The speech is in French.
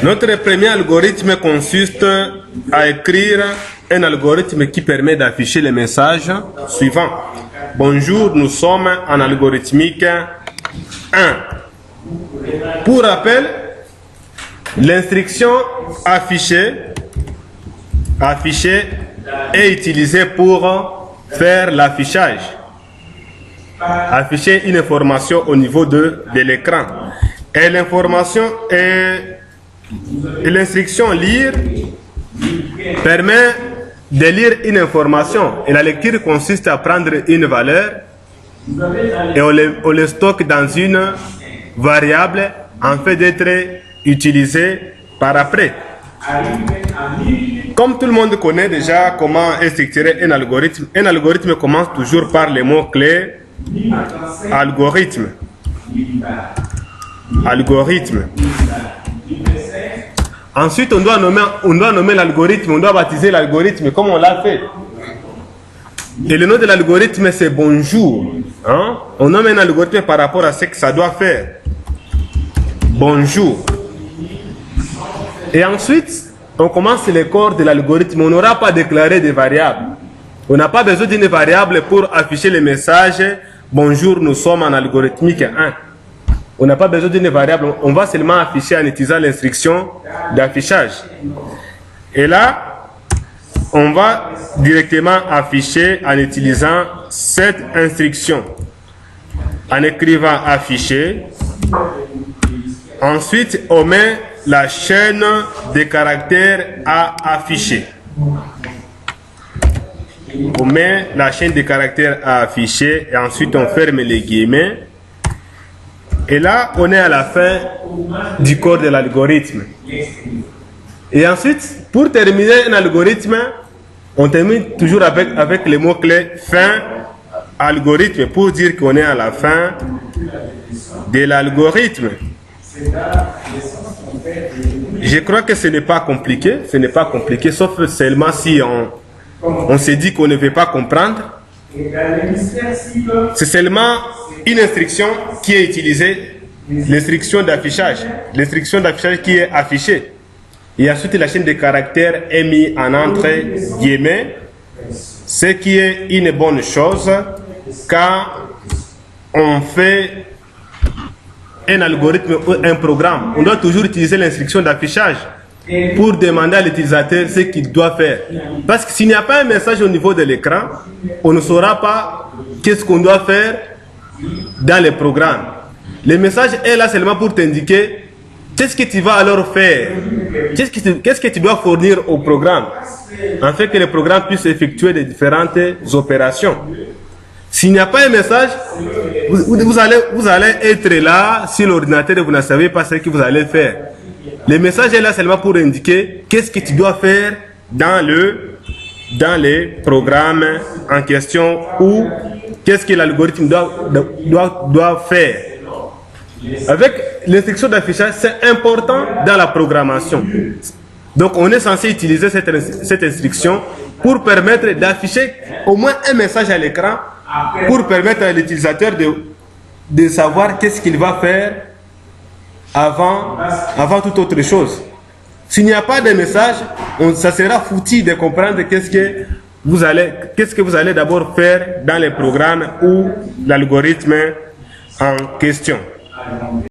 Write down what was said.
Notre premier algorithme consiste à écrire un algorithme qui permet d'afficher les messages suivants. Bonjour, nous sommes en algorithmique 1. Pour rappel, l'instruction afficher est utilisée pour faire l'affichage. Afficher une information au niveau de l'écran. Et l'information et l'instruction lire permet de lire une information. Et la lecture consiste à prendre une valeur et on le stocke dans une variable en fait d'être utilisé par après. Comme tout le monde connaît déjà comment structurer un algorithme commence toujours par les mots-clés algorithme. Algorithme. Ensuite, on doit nommer l'algorithme, on doit baptiser l'algorithme comme on l'a fait. Et le nom de l'algorithme, c'est bonjour. Hein? On nomme un algorithme par rapport à ce que ça doit faire. Bonjour. Et ensuite, on commence les corps de l'algorithme. On n'aura pas déclaré de variables. On n'a pas besoin d'une variable pour afficher le message bonjour, nous sommes en algorithmique 1. On n'a pas besoin d'une variable. On va seulement afficher en utilisant l'instruction d'affichage. Et là, on va directement afficher en utilisant cette instruction. En écrivant afficher. Ensuite, on met la chaîne de caractères à afficher. On met la chaîne de caractères à afficher et ensuite on ferme les guillemets. Et là, on est à la fin du code de l'algorithme. Et ensuite, pour terminer un algorithme, on termine toujours avec les mots-clés fin algorithme pour dire qu'on est à la fin de l'algorithme. Je crois que ce n'est pas compliqué, sauf seulement si on se dit qu'on ne veut pas comprendre. C'est seulement une instruction qui est utilisée, l'instruction d'affichage qui est affichée. Et ensuite la chaîne de caractères est mise en entre guillemets, ce qui est une bonne chose quand on fait un algorithme ou un programme. On doit toujours utiliser l'instruction d'affichage pour demander à l'utilisateur ce qu'il doit faire. Parce que s'il n'y a pas un message au niveau de l'écran, on ne saura pas qu'est-ce qu'on doit faire dans le programme. Le message est là seulement pour t'indiquer qu'est-ce que tu vas alors faire, qu'est-ce que tu dois fournir au programme, afin que le programme puisse effectuer les différentes opérations. S'il n'y a pas un message, vous allez être là sur l'ordinateur et vous ne savez pas ce que vous allez faire. Le message est là seulement pour indiquer qu'est-ce que tu dois faire dans les programmes en question ou qu'est-ce que l'algorithme doit faire. Avec l'instruction d'affichage, c'est important dans la programmation. Donc on est censé utiliser cette instruction pour permettre d'afficher au moins un message à l'écran pour permettre à l'utilisateur de savoir qu'est-ce qu'il va faire avant toute autre chose. S'il n'y a pas de message, ça sera foutu de comprendre qu'est-ce que vous allez d'abord faire dans les programmes ou l'algorithme en question.